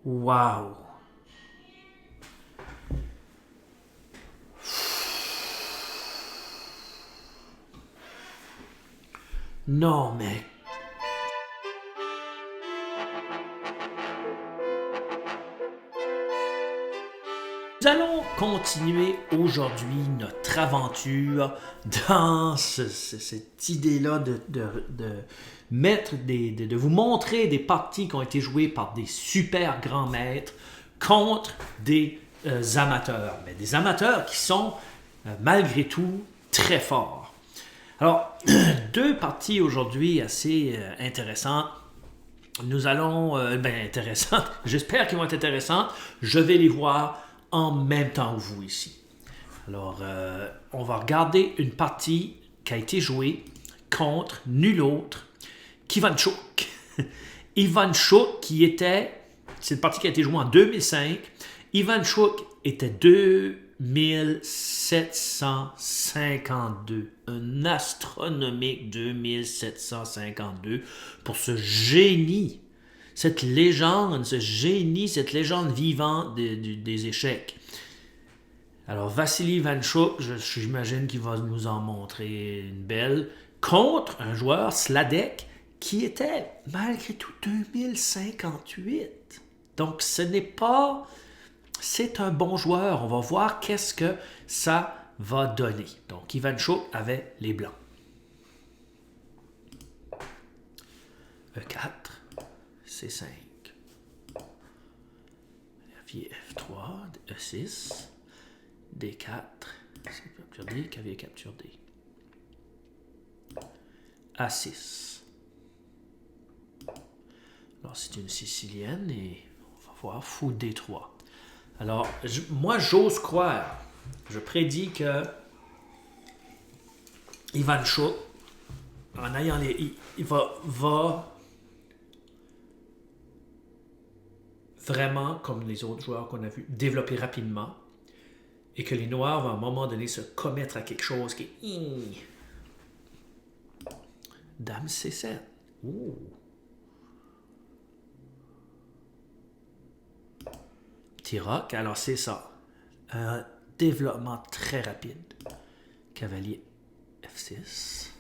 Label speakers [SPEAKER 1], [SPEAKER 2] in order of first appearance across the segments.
[SPEAKER 1] Wow! Non, mais... Nous allons continuer aujourd'hui notre aventure dans cette idée-là de mettre de vous montrer des parties qui ont été jouées par des super grands maîtres contre des amateurs. Mais des amateurs qui sont malgré tout très forts. Alors, deux parties aujourd'hui assez intéressantes. Nous allons, intéressantes, j'espère qu'ils vont être intéressantes. Je vais les voir en même temps que vous ici. Alors, on va regarder une partie qui a été jouée contre nul autre qu'Ivanchuk. Ivanchuk qui était, c'est une partie qui a été jouée en 2005. Ivanchuk était 2752. Un astronomique 2752 pour ce génie. Cette légende, ce génie, cette légende vivante des échecs. Alors, Vassili Ivanchuk, j'imagine qu'il va nous en montrer une belle, contre un joueur, Sladek, qui était, malgré tout, 2058. Donc, ce n'est pas... C'est un bon joueur. On va voir qu'est-ce que ça va donner. Donc, Ivanchuk avait les blancs. E4. C5, F3, E6, D4, c'est capture D, cavalier capture D. A6. Alors c'est une sicilienne et on va voir fou D3. Alors moi j'ose croire, je prédis que Ivanchuk, en ayant les... il va vraiment, comme les autres joueurs qu'on a vus, développer rapidement et que les Noirs vont à un moment donné se commettre à quelque chose qui est... Dame C7. Ouh. Petit roc, alors c'est ça. Un développement très rapide. Cavalier F6.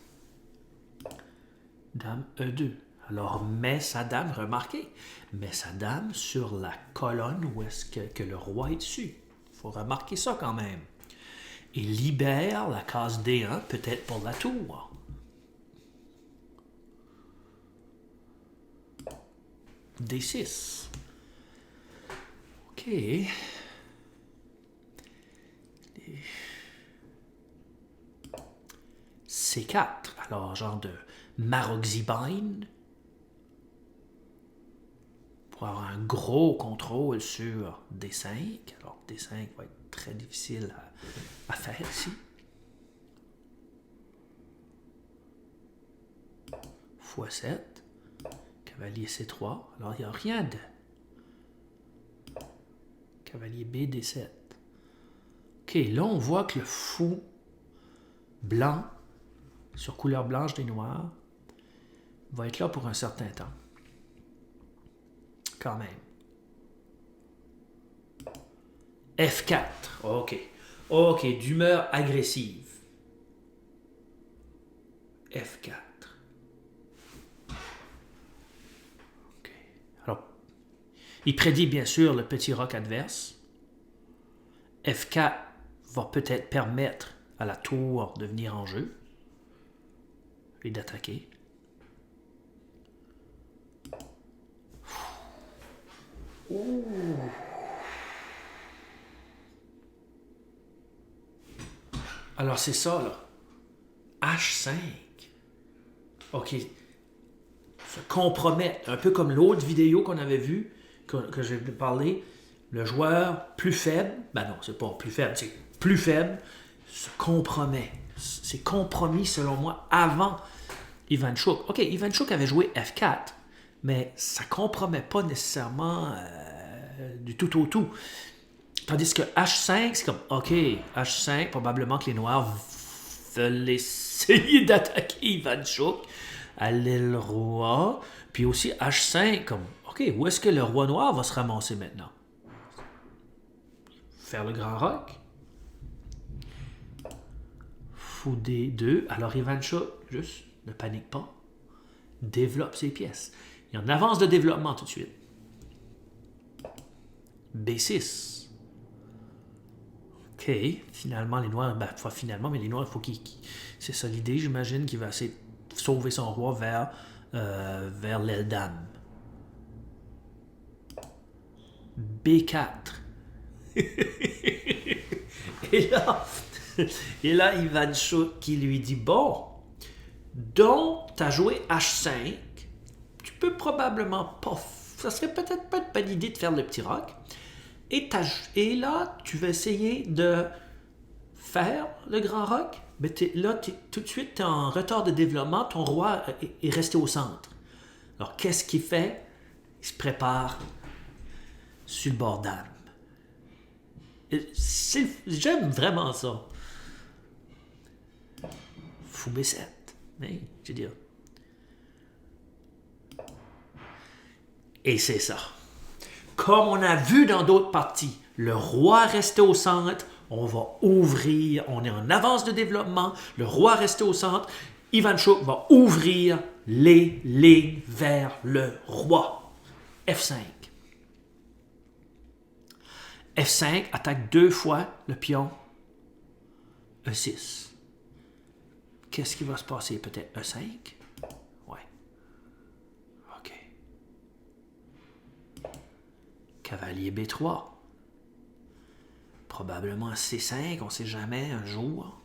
[SPEAKER 1] Dame E2. Alors, met sa dame, remarquez, met sa dame sur la colonne où est-ce que le roi est dessus. Il faut remarquer ça quand même. Et libère la case D1, peut-être pour la tour. D6. OK. C4. Alors, genre de Maroxybine. Pour avoir un gros contrôle sur D5. Alors D5 va être très difficile à faire ici. x7. Cavalier C3. Alors il n'y a rien de... Cavalier B, D7. OK, là on voit que le fou blanc, sur couleur blanche des noirs, va être là pour un certain temps. Quand même. F4. OK. OK, d'humeur agressive. F4. OK. Alors, il prédit bien sûr le petit roc adverse. F4 va peut-être permettre à la tour de venir en jeu et d'attaquer. Ouh. Alors c'est ça là. H5. OK. Se compromettre. Un peu comme l'autre vidéo qu'on avait vue, que j'ai parlé. Le joueur plus faible, ben non, c'est pas plus faible, c'est plus faible, se compromet. C'est compromis selon moi avant Ivanchuk. OK, Ivanchuk avait joué F4, mais ça compromet pas nécessairement du tout au tout. Tandis que H5, c'est comme, OK, H5, probablement que les Noirs veulent essayer d'attaquer Ivanchuk à l'aile roi. Puis aussi H5, comme, OK, OK, où est-ce que le roi noir va se ramasser maintenant? Faire le grand roc. Fou D2. Alors Ivanchuk, juste, ne panique pas. Développe ses pièces. Il y a une avance de développement tout de suite. B6. OK. Finalement, les noirs... Ben, pas finalement, mais les noirs, il faut qu'ils... C'est ça l'idée, j'imagine, qu'il va essayer de sauver son roi vers l'Eldam. B4. Et là, Ivanchuk qui lui dit, bon, donc, tu as joué H5, tu peux probablement pas... Ça serait peut-être pas une bonne idée de faire le petit roc. Et là, tu vas essayer de faire le grand roc. Mais tout de suite, tu es en retard de développement. Ton roi est resté au centre. Alors, qu'est-ce qu'il fait? Il se prépare sur le bord d'âme. J'aime vraiment ça. Fou B7. Mais, je veux dire. Et c'est ça. Comme on a vu dans d'autres parties, le roi restait au centre, on va ouvrir, on est en avance de développement, le roi restait au centre, Ivanchuk va ouvrir les lignes vers le roi. F5. F5 attaque 2 fois le pion E6. Qu'est-ce qui va se passer? Peut-être E5? Ouais. OK. Cavalier B3. Probablement C5, on ne sait jamais, un jour.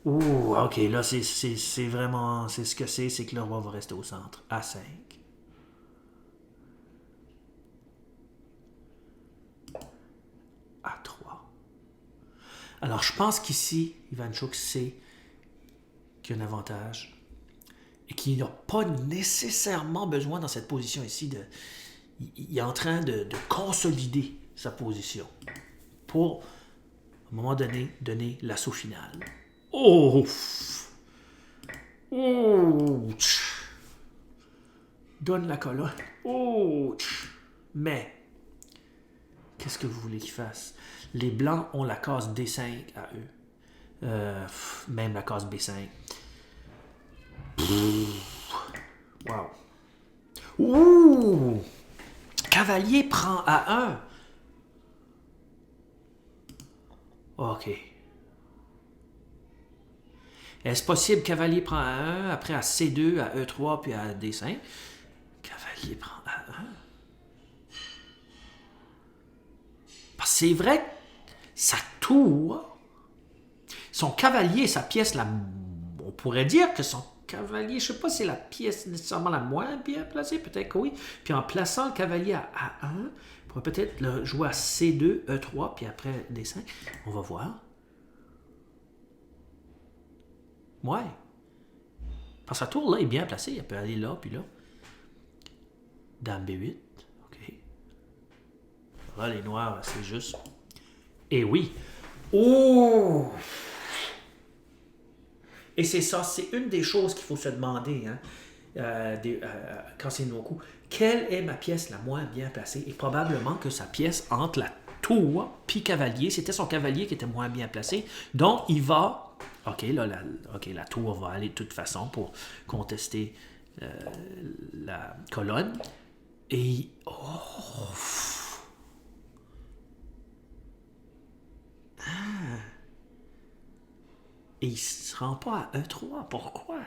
[SPEAKER 1] Ouh, OK, là, c'est vraiment... C'est ce que c'est que le roi va rester au centre. A5. A3. Alors, je pense qu'ici, Ivanchuk sait qu'il y a un avantage et qu'il n'a pas nécessairement besoin dans cette position ici de... Il est en train de consolider sa position pour, à un moment donné, donner l'assaut final. Oh! Oh! Donne la colonne. Oh! Mais, qu'est-ce que vous voulez qu'il fasse? Les Blancs ont la case D5 à eux. Même la case B5. Wow. Ouh! Cavalier prend A1. OK. Est-ce possible cavalier prend A1, après à C2, à E3, puis à D5? Cavalier prend A1. Parce que c'est vrai que sa tour, son cavalier, sa pièce, on pourrait dire que son cavalier, je ne sais pas si c'est la pièce nécessairement la moins bien placée, peut-être que oui. Puis en plaçant le cavalier à A1, on pourrait peut-être le jouer à C2, E3, puis après D5. On va voir. Ouais. Parce que sa tour, là, est bien placée. Elle peut aller là, puis là. Dame B8. OK. Là, les noirs, c'est juste... Et oui. Oh! Et c'est ça, c'est une des choses qu'il faut se demander quand c'est nos coups. Quelle est ma pièce la moins bien placée? Et probablement que sa pièce entre la tour puis cavalier, c'était son cavalier qui était moins bien placé. Donc, il va... OK, là, la tour va aller de toute façon pour contester la colonne. Et... Oh! Ah! Et il ne se rend pas à E3. Pourquoi?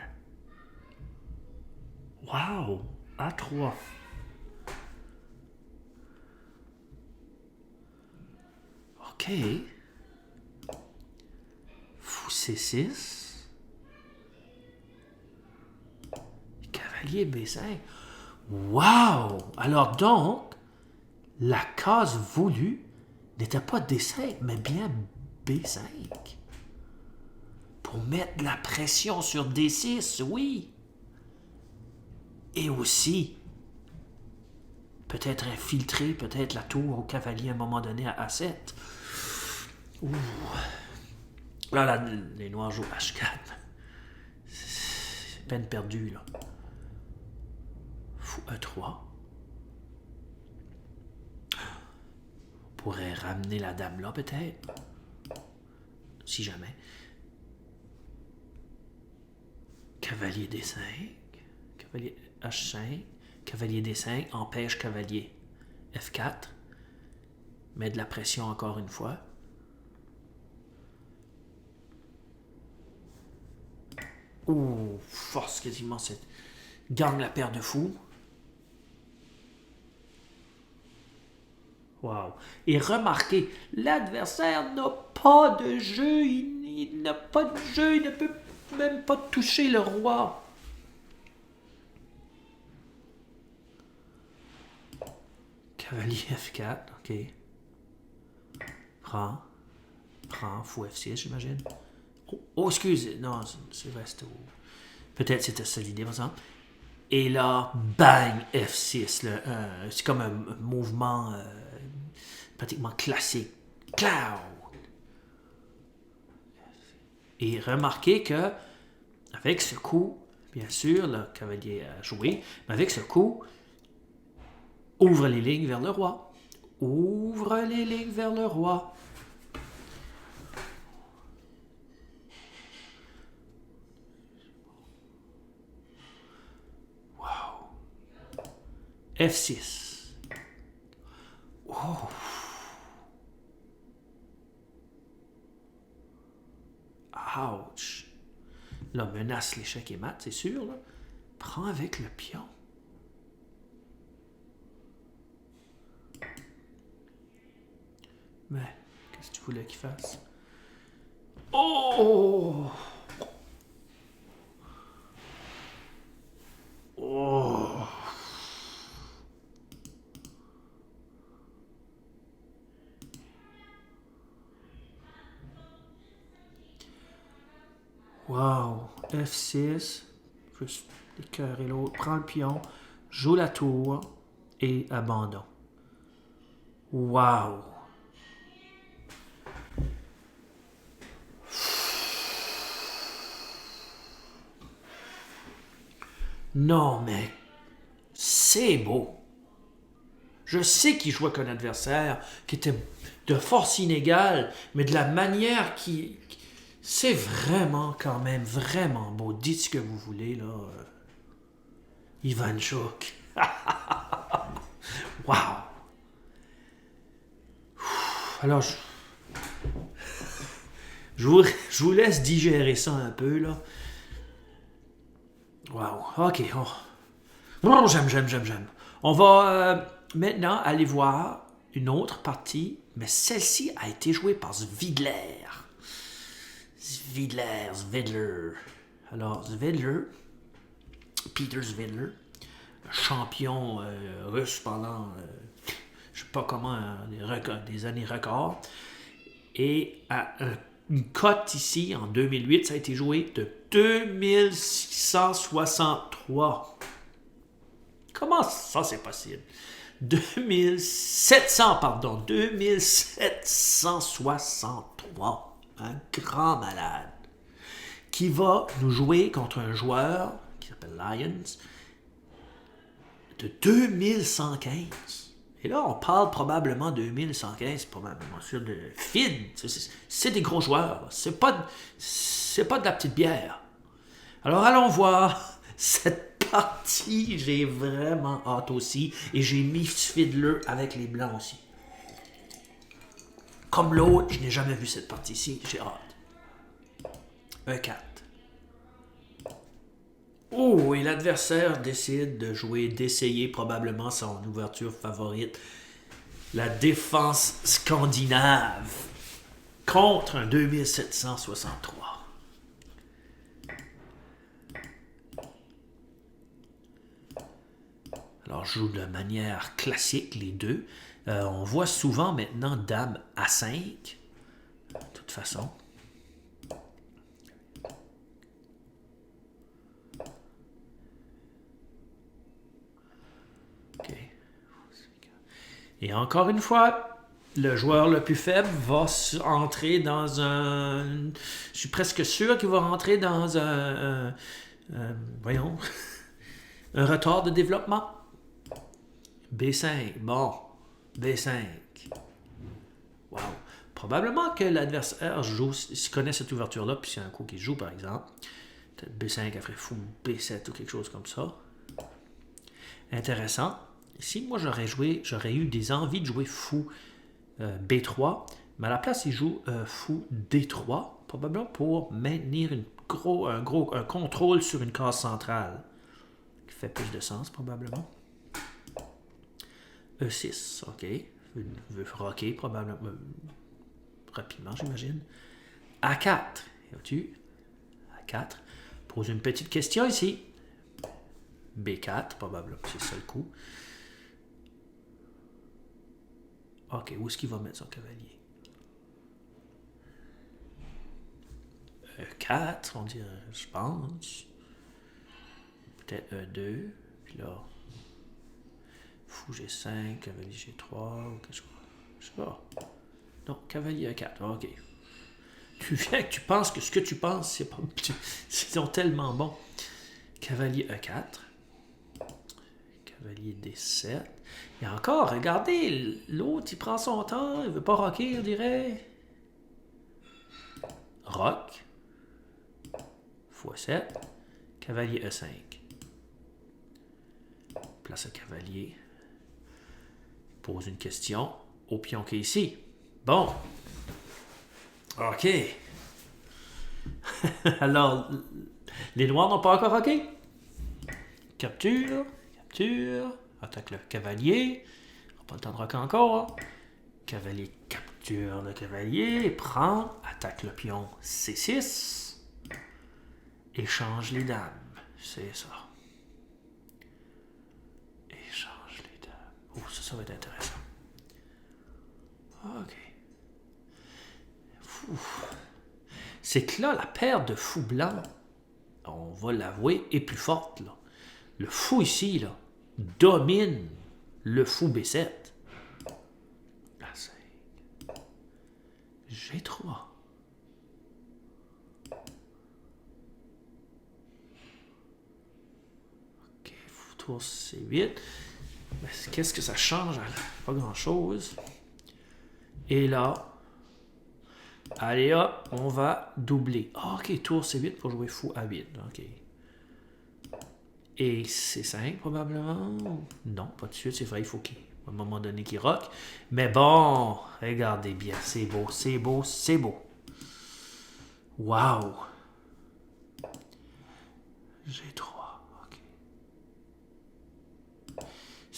[SPEAKER 1] Wow! A3. OK. Fou C6. Cavalier B5. Wow! Alors donc, la case voulue n'était pas D5, mais bien B5. Pour mettre de la pression sur D6, oui. Et aussi, peut-être infiltrer peut-être la tour au cavalier à un moment donné à A7. Ouh. Là, les noirs jouent H4. C'est peine perdue, là. fou E3. On pourrait ramener la dame là, peut-être. Si jamais. Cavalier D5. Cavalier H5. Cavalier D5 empêche cavalier F4. Met de la pression encore une fois. Ouh, force quasiment cette... Gagne la paire de fous. Wow. Et remarquez, l'adversaire n'a pas de jeu. Il n'a pas de jeu. Il ne peut même pas toucher le roi. Cavalier F4, ok. Prends, fou F6, j'imagine. Oh, excuse, non, c'est vrai, c'était... Peut-être c'était ça l'idée, par exemple. Et là, bang, F6. C'est comme un mouvement pratiquement classique. Cloud. Et remarquez que, avec ce coup, bien sûr, le cavalier a joué, mais avec ce coup, ouvre les lignes vers le roi. Ouvre les lignes vers le roi. Wow. F6. Oh. Ouch. Là, menace l'échec et mat, c'est sûr. Là. Prends avec le pion. Mais, qu'est-ce que tu voulais qu'il fasse? Oh! Oh! Wow! F6. Juste écœurer l'autre. Prends le pion. Joue la tour. Et abandon. Wow! Non, mais c'est beau. Je sais qu'il jouait qu'un adversaire qui était de force inégale, mais de la manière qui... C'est vraiment, quand même, vraiment beau. Dites ce que vous voulez, là. Ivanchuk. Wow. Alors, je vous laisse digérer ça un peu, là. Wow. OK. Oh, j'aime. On va maintenant aller voir une autre partie, mais celle-ci a été jouée par Zvidler. Zvidler. Alors, Peter Zvidler, champion russe pendant, je sais pas comment, des années records. Et à une cote ici, en 2008, ça a été joué de 2663. Comment ça, c'est possible? 2763. Un grand malade. Qui va nous jouer contre un joueur qui s'appelle Lions de 2115. Et là, on parle probablement de 2115, probablement sur de FID. C'est des gros joueurs. C'est pas de la petite bière. Alors, allons voir cette partie. J'ai vraiment hâte aussi. Et j'ai mis Fiddler avec les blancs aussi. Comme l'autre, je n'ai jamais vu cette partie-ci. J'ai hâte. E4. Oh, et l'adversaire décide de jouer, d'essayer probablement son ouverture favorite. La défense scandinave contre un 2763. Alors, je joue de manière classique, les deux. On voit souvent maintenant Dame A5. De toute façon. OK. Et encore une fois, le joueur le plus faible va entrer dans un... Je suis presque sûr qu'il va rentrer dans voyons... un retard de développement. B5. Bon. B5. Wow. Probablement que l'adversaire joue, s'il connaît cette ouverture-là, puis c'est un coup qui joue, par exemple. Peut-être B5, elle ferait fou B7 ou quelque chose comme ça. Intéressant. Ici, moi, j'aurais eu des envies de jouer fou B3, mais à la place, il joue fou D3, probablement pour maintenir un contrôle sur une case centrale, qui fait plus de sens, probablement. E6, ok. Veut rocker, probablement, rapidement, j'imagine. A4, vois-tu? A4. Pose une petite question ici. B4, probablement, c'est ça le coup. Ok, où est-ce qu'il va mettre son cavalier? E4, on dirait, je pense. Peut-être E2. Puis là, fou G5, cavalier G3, ou qu'est-ce que je sais pas. Non, cavalier E4, ok. Tu viens que tu penses que ce que tu penses, c'est pas. Ils tellement bons. Cavalier E4. Cavalier D7. Et encore, regardez, l'autre, il prend son temps, il veut pas rocker, on dirait. Rock. x7. Cavalier E5. Place le cavalier. Pose une question au pion qui est ici. Bon. OK. Alors, les noirs n'ont pas encore rocké. Capture. Attaque le cavalier. On n'a pas le temps de rocker encore. Cavalier capture le cavalier. Prend. Attaque le pion C6. Échange les dames. C'est ça. Échange les dames. Oh, ça va être intéressant. OK. Fou. C'est que là, la paire de fous blancs, on va l'avouer, est plus forte, là. Le fou ici, là, domine le fou B7. A5. G3. OK, fou tour C8. Qu'est-ce que ça change? Pas grand-chose. Et là, allez hop, on va doubler. OK, tour C8 pour jouer fou A8. OK. Et C5 probablement. Non, pas de suite, c'est vrai, il faut qu'il, à un moment donné, qu'il rock. Mais bon, regardez bien, c'est beau, c'est beau, c'est beau. Wow. G3, OK.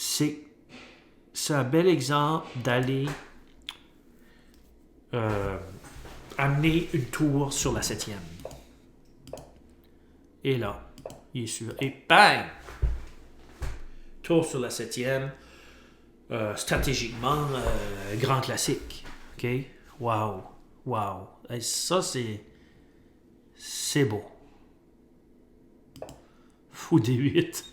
[SPEAKER 1] C'est un bel exemple d'aller amener une tour sur la 7e. Et là, il est sûr. Et bang! Tour sur la 7e. Stratégiquement, grand classique. OK? Wow. Wow. Et ça, c'est beau. Fou D8.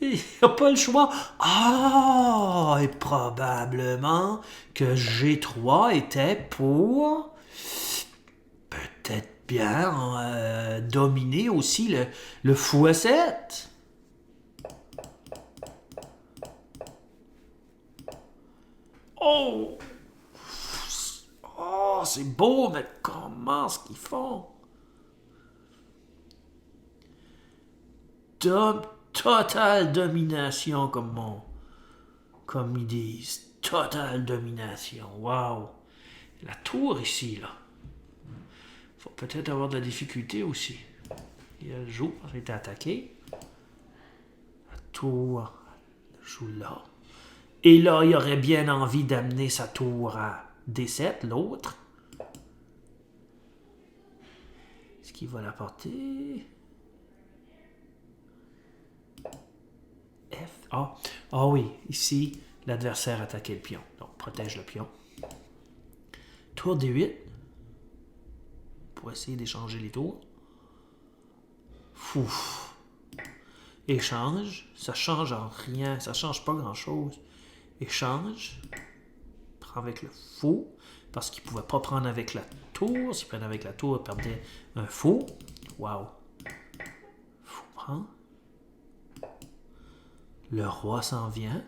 [SPEAKER 1] Il n'y a pas le choix. Ah! Et probablement que G3 était pour peut-être bien dominer aussi le fou A7. Oh! Oh, c'est beau, mais comment est-ce qu'ils font? Totale domination, comme ils disent. Totale domination. Wow. La tour ici, là. Faut peut-être avoir de la difficulté aussi. Il joue, il a été attaqué. La tour joue là. Et là, il aurait bien envie d'amener sa tour à D7, l'autre. Est-ce qu'il va l'apporter? F. Ah oui, ici, l'adversaire attaquait le pion. Donc, protège le pion. Tour D8. Pour essayer d'échanger les tours. Fou. Échange. Ça change en rien. Ça change pas grand-chose. Échange. Prend avec le fou. Parce qu'il pouvait pas prendre avec la tour. S'il prenait avec la tour, il perdait un fou. Wow. Fou prend. Le roi s'en vient.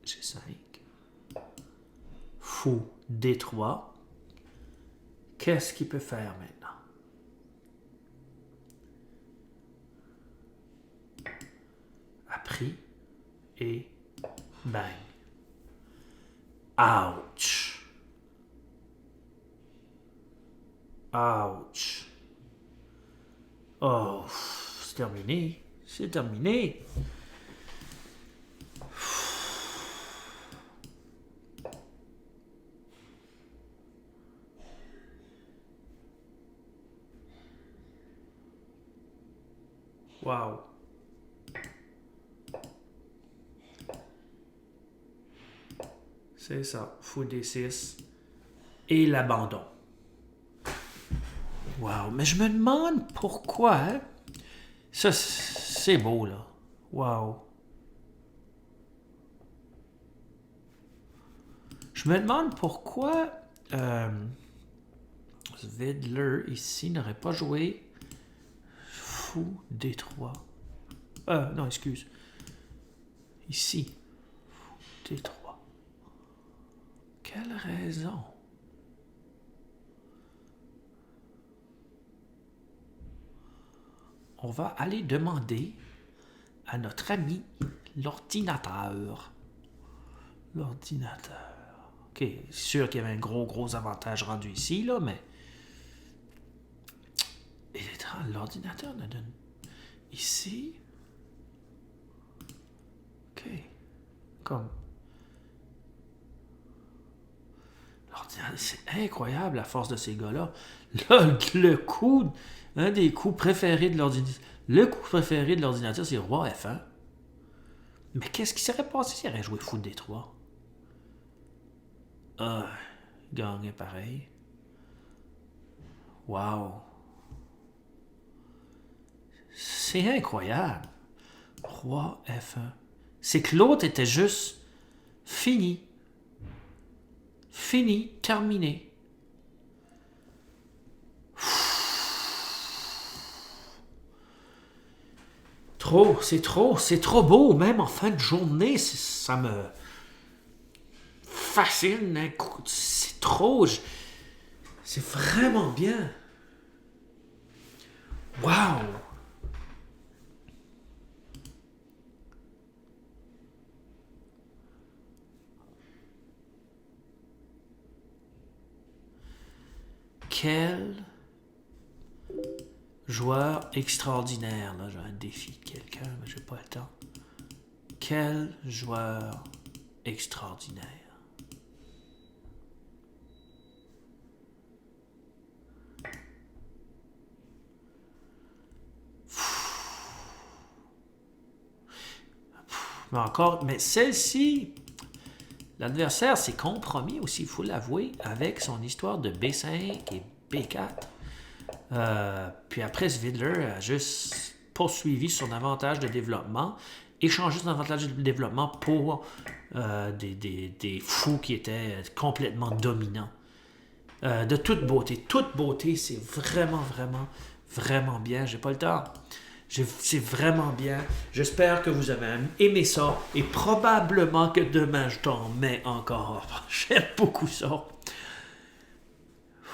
[SPEAKER 1] G5. Fou D3. Qu'est-ce qu'il peut faire maintenant? A pris et bang. Ouch. Ouch. Oh, c'est terminé. C'est terminé. Wow. C'est ça. Fou D6. Et l'abandon. Wow. Mais je me demande pourquoi. Hein? Ça, c'est beau, là. Wow. Je me demande pourquoi Vidler, ici, n'aurait pas joué Fou D3. Non, excuse. Ici. Fou D3. Quelle raison? On va aller demander à notre ami l'ordinateur. L'ordinateur. OK, c'est sûr qu'il y avait un gros avantage rendu ici, là, mais... Il est étrange, l'ordinateur nous donne... Ici... OK. Comme... L'ordinateur, c'est incroyable, la force de ces gars-là. Là, le coup... Un des coups préférés de l'ordinateur... Le coup préféré de l'ordinateur, c'est roi F1. Mais qu'est-ce qui serait passé s'il aurait joué fou D3? Ah, il gagnait pareil. Wow. C'est incroyable. Roi F1. C'est que l'autre était juste fini. Fini, terminé. C'est trop beau, même en fin de journée, ça me fascine. C'est trop, c'est vraiment bien. Wow! Quel joueur extraordinaire. Là, j'ai un défi de quelqu'un, mais j'ai pas le temps. Quel joueur extraordinaire. Mais encore, mais celle-ci, l'adversaire s'est compromis aussi, il faut l'avouer, avec son histoire de B5 et B4. Puis après, Vidler a juste poursuivi son avantage de développement, échangé son avantage de développement pour des fous qui étaient complètement dominants. De toute beauté, c'est vraiment bien. J'ai pas le temps. C'est vraiment bien. J'espère que vous avez aimé ça et probablement que demain je t'en mets encore. J'aime beaucoup ça.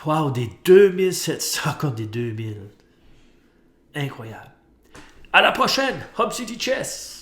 [SPEAKER 1] Wow, des 2700 contre des 2000. Incroyable. À la prochaine, Hub City Chess.